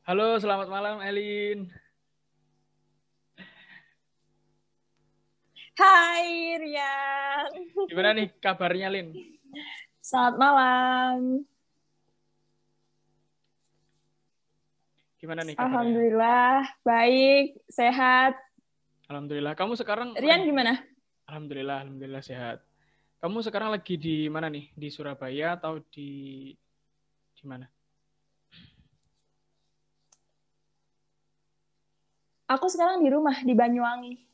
Halo, selamat malam Elin. Hai Rian, Gimana nih kabarnya, Lin? selamat malam. Gimana nih kabarnya? Alhamdulillah, baik, sehat. Alhamdulillah. Kamu sekarang Rian lagi... gimana? Alhamdulillah sehat. Kamu sekarang lagi di mana nih? Di Surabaya atau di mana? Aku sekarang di rumah di Banyuwangi.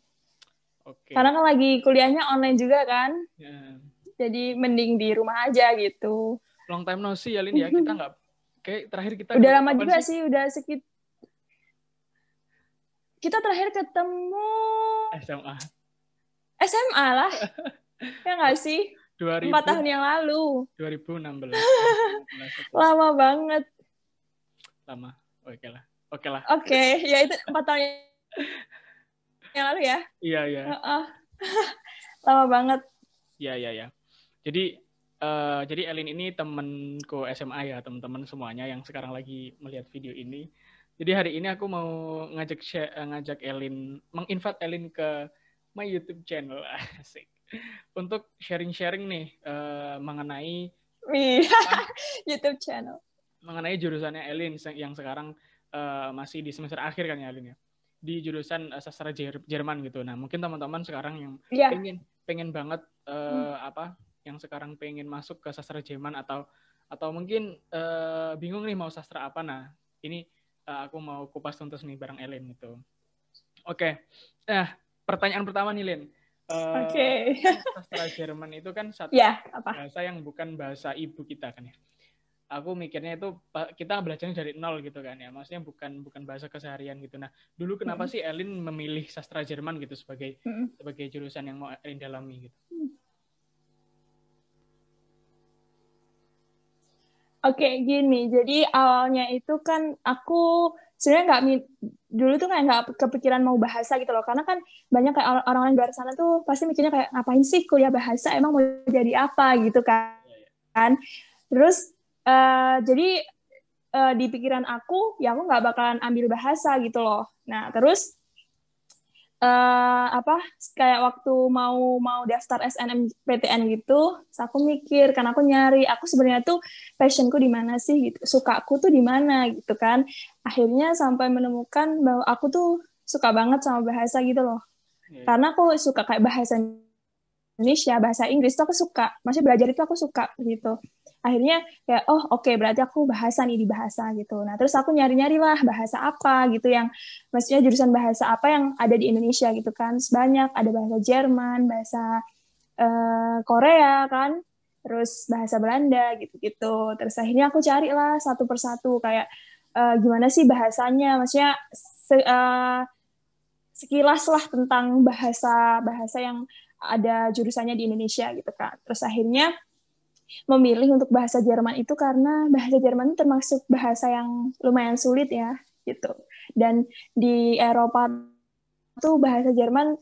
Karena Oke. kan lagi kuliahnya online juga kan, Ya. jadi mending di rumah aja gitu. Long time no see ya, Lin ya. Kita nggak... Kayak terakhir kita Udah ketemu lama kapan juga sih? sih, kita terakhir ketemu SMA. SMA lah, ya nggak sih? 4 2000, tahun yang lalu, 2016. 2016. Oke. lama banget. Lama. Oke lah. Oke lah. Oke, ya itu 4 tahun yang lalu ya. Iya, iya. Heeh, lama banget. Iya, iya, iya. Jadi jadi Elin ini temanku SMA ya, teman-teman semuanya yang sekarang lagi melihat video ini. Jadi hari ini aku mau ngajak Elin, menginvite Elin ke my YouTube channel asik. Untuk sharing-sharing nih mengenai Wih, apa? YouTube channel. Mengenai jurusannya Elin yang sekarang masih di semester akhir kan ya Elin ya. Di jurusan sastra Jerman gitu. Nah, mungkin teman-teman sekarang yang Iya. pengen banget apa yang sekarang pengen masuk ke sastra Jerman atau mungkin bingung nih mau sastra apa. Nah, ini aku mau kupas tuntas nih bareng Elin gitu. Oke. Nah, pertanyaan pertama nih Lin. Oke. Kan sastra Jerman itu kan satu Ya, apa? bahasa yang bukan bahasa ibu kita kan ya. Aku mikirnya itu kita belajarnya dari nol gitu kan ya. Maksudnya bukan bahasa keseharian gitu. Nah, dulu kenapa Mm-mm. sih Elin memilih sastra Jerman gitu sebagai Mm-mm. sebagai jurusan yang mau Elin dalami gitu? Oke, gini. Jadi awalnya itu kan aku sebenarnya dulu tuh kayak nggak kepikiran mau bahasa gitu loh. Karena kan banyak kayak orang-orang di luar sana tuh pasti mikirnya kayak ngapain sih kuliah bahasa? Emang mau jadi apa gitu Iya, iya. kan? Terus jadi di pikiran aku ya aku nggak bakalan ambil bahasa gitu loh. Nah terus apa kayak waktu mau mau daftar SNMPTN gitu, terus aku mikir kan aku nyari aku sebenarnya tuh passionku di mana sih gitu, sukaku tuh di mana gitu kan. Akhirnya sampai menemukan bahwa aku tuh suka banget sama bahasa gitu loh. Iya, iya. Karena aku suka kayak bahasa Indonesia, bahasa Inggris tuh aku suka. Maksudnya belajar itu aku suka gitu. Akhirnya kayak, oh oke, berarti aku bahasa nih di bahasa gitu. Nah terus aku nyari-nyari lah bahasa apa gitu yang, maksudnya jurusan bahasa apa yang ada di Indonesia gitu kan. Sebanyak ada bahasa Jerman, bahasa Korea kan, terus bahasa Belanda gitu-gitu. Terus akhirnya aku cari lah satu persatu kayak gimana sih bahasanya, maksudnya sekilas lah tentang bahasa-bahasa yang ada jurusannya di Indonesia gitu kan. Terus akhirnya memilih untuk bahasa Jerman itu karena bahasa Jerman itu termasuk bahasa yang lumayan sulit ya gitu. Dan di Eropa tuh bahasa Jerman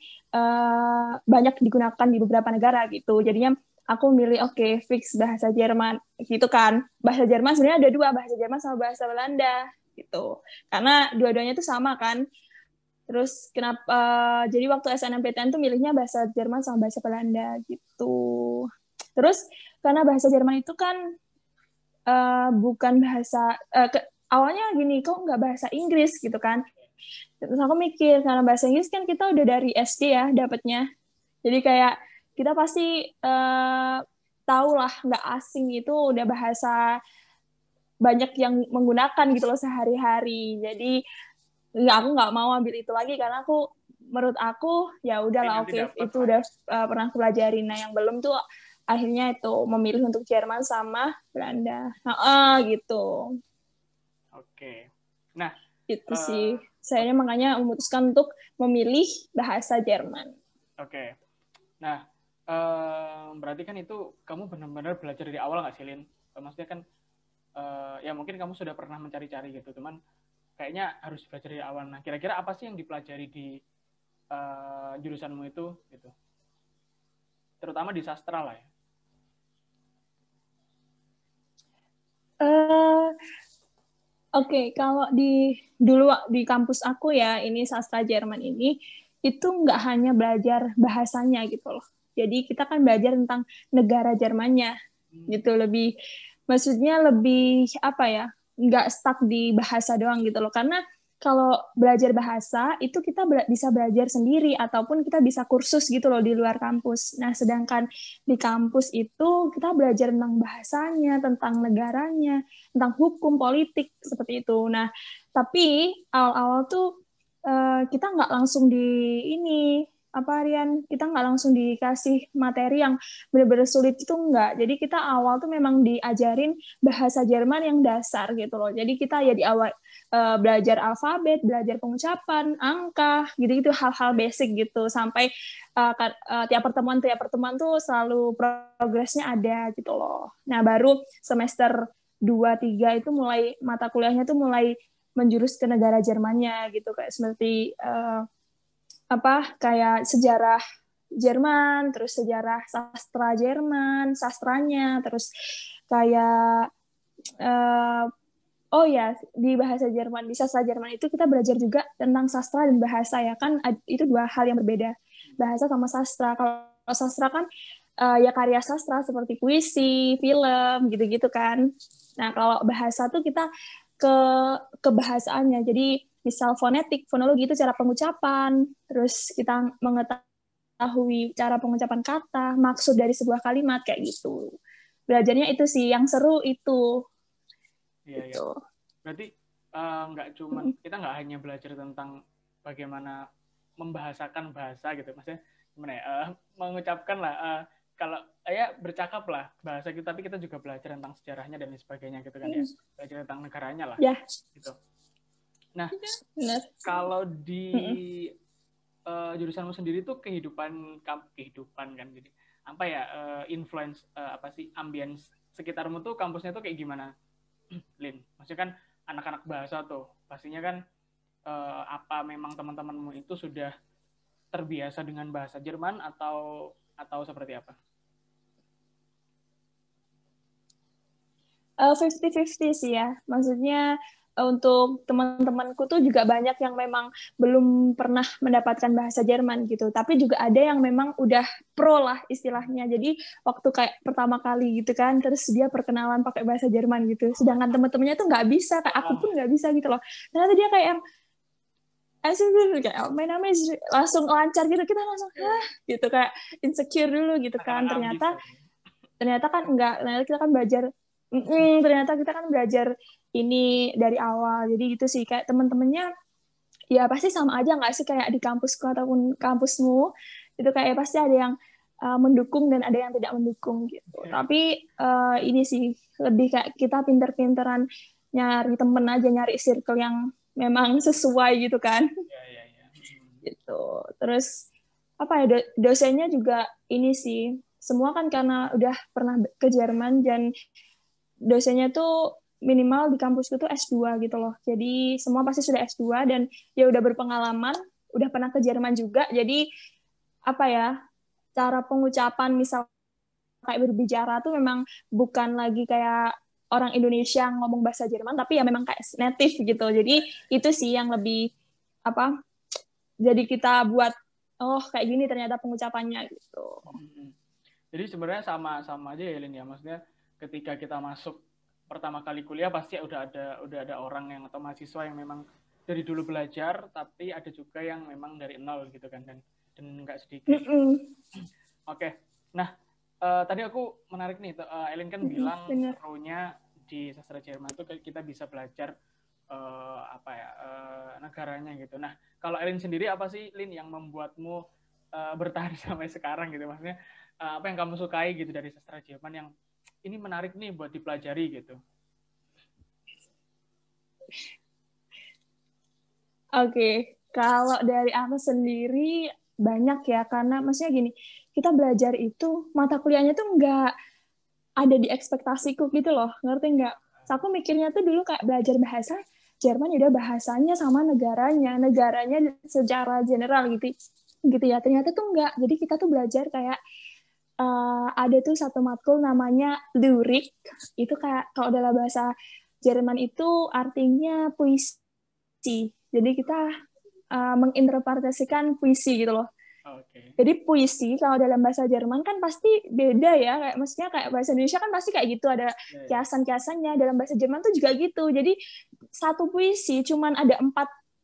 banyak digunakan di beberapa negara gitu. Jadinya aku milih oke, fix bahasa Jerman gitu kan. Bahasa Jerman sebenarnya ada dua, bahasa Jerman sama bahasa Belanda gitu. Karena dua-duanya tuh sama kan. Terus kenapa jadi waktu SNMPTN tuh milihnya bahasa Jerman sama bahasa Belanda gitu. Terus karena bahasa Jerman itu kan bukan bahasa awalnya gini kok nggak bahasa Inggris gitu kan. Terus aku mikir karena bahasa Inggris kan kita udah dari SD ya dapatnya. Jadi kayak kita pasti tahu lah nggak asing itu udah bahasa banyak yang menggunakan gitu loh sehari-hari. Jadi nggak aku nggak mau ambil itu lagi karena aku menurut aku ya Jadi udahlah nanti oke dapat itu lah udah ya. pernah aku pelajari. Nah yang belum tuh akhirnya itu memilih untuk Jerman sama Belanda. Nah, gitu. Oke. Nah, Itu sih. eh, Saya oke. makanya memutuskan untuk memilih bahasa Jerman. Oke. Nah, berarti kan itu kamu benar-benar belajar dari awal nggak sih, Lin? Maksudnya kan ya mungkin kamu sudah pernah mencari-cari gitu, cuman kayaknya harus belajar dari awal. Nah, kira-kira apa sih yang dipelajari di jurusanmu itu gitu? Terutama di sastra lah ya. Eh Oke, kalau dulu di kampus aku ya, ini sastra Jerman ini, itu nggak hanya belajar bahasanya gitu loh. Jadi kita kan belajar tentang negara Jermannya gitu, lebih maksudnya lebih apa ya, nggak stuck di bahasa doang gitu loh. Karena kalau belajar bahasa itu kita bisa belajar sendiri ataupun kita bisa kursus gitu loh di luar kampus. Nah, sedangkan di kampus itu kita belajar tentang bahasanya, tentang negaranya, tentang hukum, politik, seperti itu. Nah, tapi awal-awal tuh kita nggak langsung di ini, apa Rian, kita nggak langsung dikasih materi yang benar-benar sulit itu nggak. Jadi kita awal tuh memang diajarin bahasa Jerman yang dasar gitu loh. Jadi kita ya di awal belajar alfabet, belajar pengucapan, angka, gitu-gitu hal-hal basic gitu sampai tiap pertemuan tuh selalu progresnya ada gitu loh. Nah, baru semester 2 3 itu mulai mata kuliahnya tuh mulai menjurus ke negara Jermannya gitu, kayak seperti apa kayak sejarah Jerman, terus sejarah sastra Jerman, sastranya, terus kayak uh, oh ya, di bahasa Jerman, di sastra Jerman itu kita belajar juga tentang sastra dan bahasa ya kan, itu dua hal yang berbeda. Bahasa sama sastra. Kalau sastra kan ya karya sastra seperti puisi, film, gitu-gitu kan. Nah, kalau bahasa tuh kita ke kebahasaannya. Jadi misal fonetik, fonologi itu cara pengucapan, terus kita mengetahui cara pengucapan kata, maksud dari sebuah kalimat kayak gitu. Belajarnya itu sih yang seru itu. Iya, iya. Gitu. Berarti nggak cuman kita nggak hanya belajar tentang bagaimana membahasakan bahasa gitu, maksudnya gimana ya, mengucapkan lah, kalau ya bercakap lah bahasa kita, tapi kita juga belajar tentang sejarahnya dan sebagainya gitu kan ya, belajar tentang negaranya lah, Ya. gitu. Nah, Benar. kalau di jurusanmu sendiri tuh kehidupan kan, jadi apa ya, influence apa sih ambience sekitarmu tuh, kampusnya tuh kayak gimana, Lin? Maksudnya kan anak-anak bahasa tuh pastinya kan apa memang teman-temanmu itu sudah terbiasa dengan bahasa Jerman atau seperti apa? 50-50 sih ya. Maksudnya untuk teman-temanku tuh juga banyak yang memang belum pernah mendapatkan bahasa Jerman gitu. Tapi juga ada yang memang udah pro lah istilahnya. Jadi waktu kayak pertama kali gitu kan, terus dia perkenalan pakai bahasa Jerman gitu. Sedangkan teman-temannya tuh nggak bisa, kayak aku pun nggak bisa gitu loh. Ternyata dia kayak kayak my name is langsung lancar gitu, kita langsung gitu kayak insecure dulu gitu kan. Ternyata kan enggak, ternyata kita kan belajar ternyata kita kan belajar ini dari awal. Jadi gitu sih, kayak teman-temannya ya pasti sama aja nggak sih kayak di kampusku ataupun kampusmu, itu kayak pasti ada yang mendukung dan ada yang tidak mendukung gitu. Tapi ini sih lebih kayak kita pinter-pinteran nyari temen aja, nyari circle yang memang sesuai gitu kan. Ya. Gitu. Terus apa ya, dosennya juga ini sih, semua kan karena udah pernah ke Jerman dan dosennya tuh minimal di kampusku tuh S2 gitu loh. Jadi semua pasti sudah S2 dan ya udah berpengalaman, udah pernah ke Jerman juga. Jadi apa ya, cara pengucapan misal kayak berbicara tuh memang bukan lagi kayak orang Indonesia yang ngomong bahasa Jerman, tapi ya memang kayak native gitu. Jadi itu sih yang lebih apa, jadi kita buat oh kayak gini ternyata pengucapannya gitu. Jadi sebenarnya sama aja ya, Lin ya. Maksudnya ketika kita masuk pertama kali kuliah pasti udah ada orang yang atau mahasiswa yang memang dari dulu belajar, tapi ada juga yang memang dari nol gitu kan, dan nggak sedikit. Oke. Nah, tadi aku menarik nih, Elin kan bilang serunya di sastra Jerman itu kita bisa belajar apa ya, negaranya gitu. Nah, kalau Elin sendiri apa sih, Lin, yang membuatmu bertahan sampai sekarang gitu? Maksudnya apa yang kamu sukai gitu dari sastra Jerman yang ini menarik nih buat dipelajari gitu? Oke, kalau dari aku sendiri banyak ya, karena maksudnya gini, kita belajar itu mata kuliahnya tuh nggak ada di ekspektasiku gitu loh, ngerti nggak? So, aku mikirnya tuh dulu kayak belajar bahasa Jerman udah bahasanya sama negaranya secara general gitu ya. Ternyata tuh nggak. Jadi kita tuh belajar kayak ada tuh satu matkul namanya Lurik, itu kayak kalau dalam bahasa Jerman itu artinya puisi. Jadi kita menginterpretasikan puisi gitu loh. Oke. Jadi puisi kalau dalam bahasa Jerman kan pasti beda ya, kayak maksudnya kayak bahasa Indonesia kan pasti kayak gitu ada Ya, ya. kiasan-kiasannya. Dalam bahasa Jerman tuh juga gitu. Jadi satu puisi cuman ada 4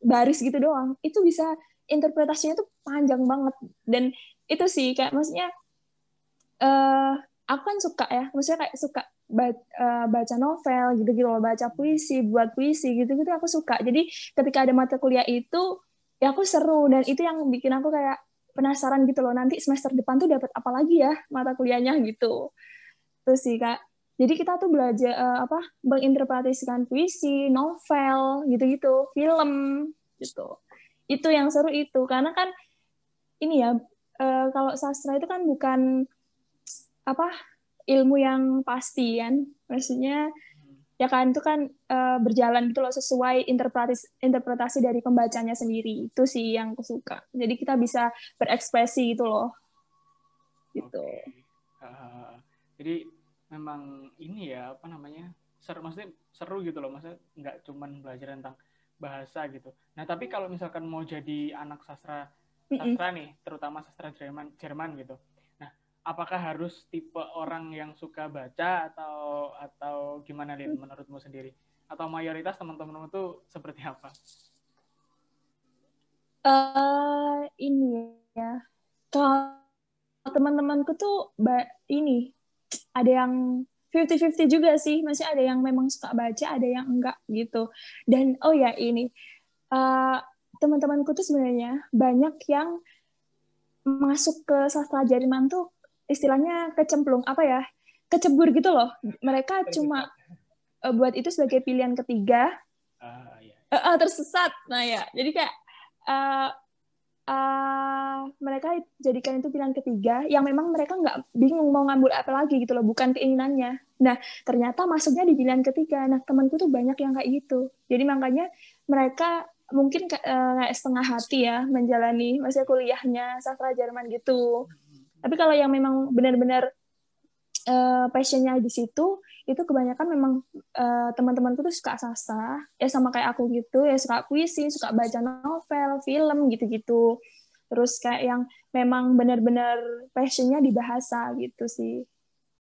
baris gitu doang. Itu bisa interpretasinya tuh panjang banget. Dan itu sih kayak maksudnya aku kan suka ya, maksudnya kayak suka baca novel gitu-gitu loh, baca puisi, buat puisi gitu-gitu aku suka. Jadi ketika ada mata kuliah itu ya aku seru dan itu yang bikin aku kayak penasaran gitu loh, nanti semester depan tuh dapat apa lagi ya mata kuliahnya gitu. Terus sih Kak. Jadi kita tuh belajar menginterpretasikan puisi, novel gitu-gitu, film gitu. Itu yang seru itu karena kan ini ya kalau sastra itu kan bukan apa ilmu yang pasti kan, maksudnya ya kan itu kan berjalan gitu loh sesuai interpretasi dari pembacanya sendiri. Itu sih yang aku suka, jadi kita bisa berekspresi gitu loh gitu. Oke. Jadi memang ini ya apa namanya, seru, maksudnya seru gitu loh, maksudnya nggak cuman belajar tentang bahasa gitu. Nah tapi kalau misalkan mau jadi anak sastra Mm-mm. sastra nih, terutama sastra Jerman gitu. Nah, apakah harus tipe orang yang suka baca atau gimana Lin menurutmu sendiri? Atau mayoritas teman-temanmu tuh seperti apa? Ini ya, kalau teman-temanku tuh ini ada yang 50-50 juga sih, masih ada yang memang suka baca, ada yang enggak gitu. Dan oh ya ini uh, teman-temanku tuh sebenarnya banyak yang masuk ke sastra Jerman tuh istilahnya kecemplung apa ya, kecebur gitu loh. Mereka cuma Tersesat. buat itu sebagai pilihan ketiga. Ya. Tersesat. Nah ya, jadi kayak uh, mereka jadikan itu pilihan ketiga yang memang mereka nggak bingung mau ngambil apa lagi gitu loh, bukan keinginannya. Nah ternyata masuknya di pilihan ketiga. Nah temanku tuh banyak yang kayak gitu, jadi makanya mereka mungkin kayak setengah hati ya menjalani masa kuliahnya sastra Jerman gitu. Tapi kalau yang memang benar-benar passionnya di situ, itu kebanyakan memang teman-temanku tuh suka sastra, ya sama kayak aku gitu, ya suka puisi, suka baca novel, film gitu-gitu. Terus kayak yang memang benar-benar passionnya di bahasa gitu sih.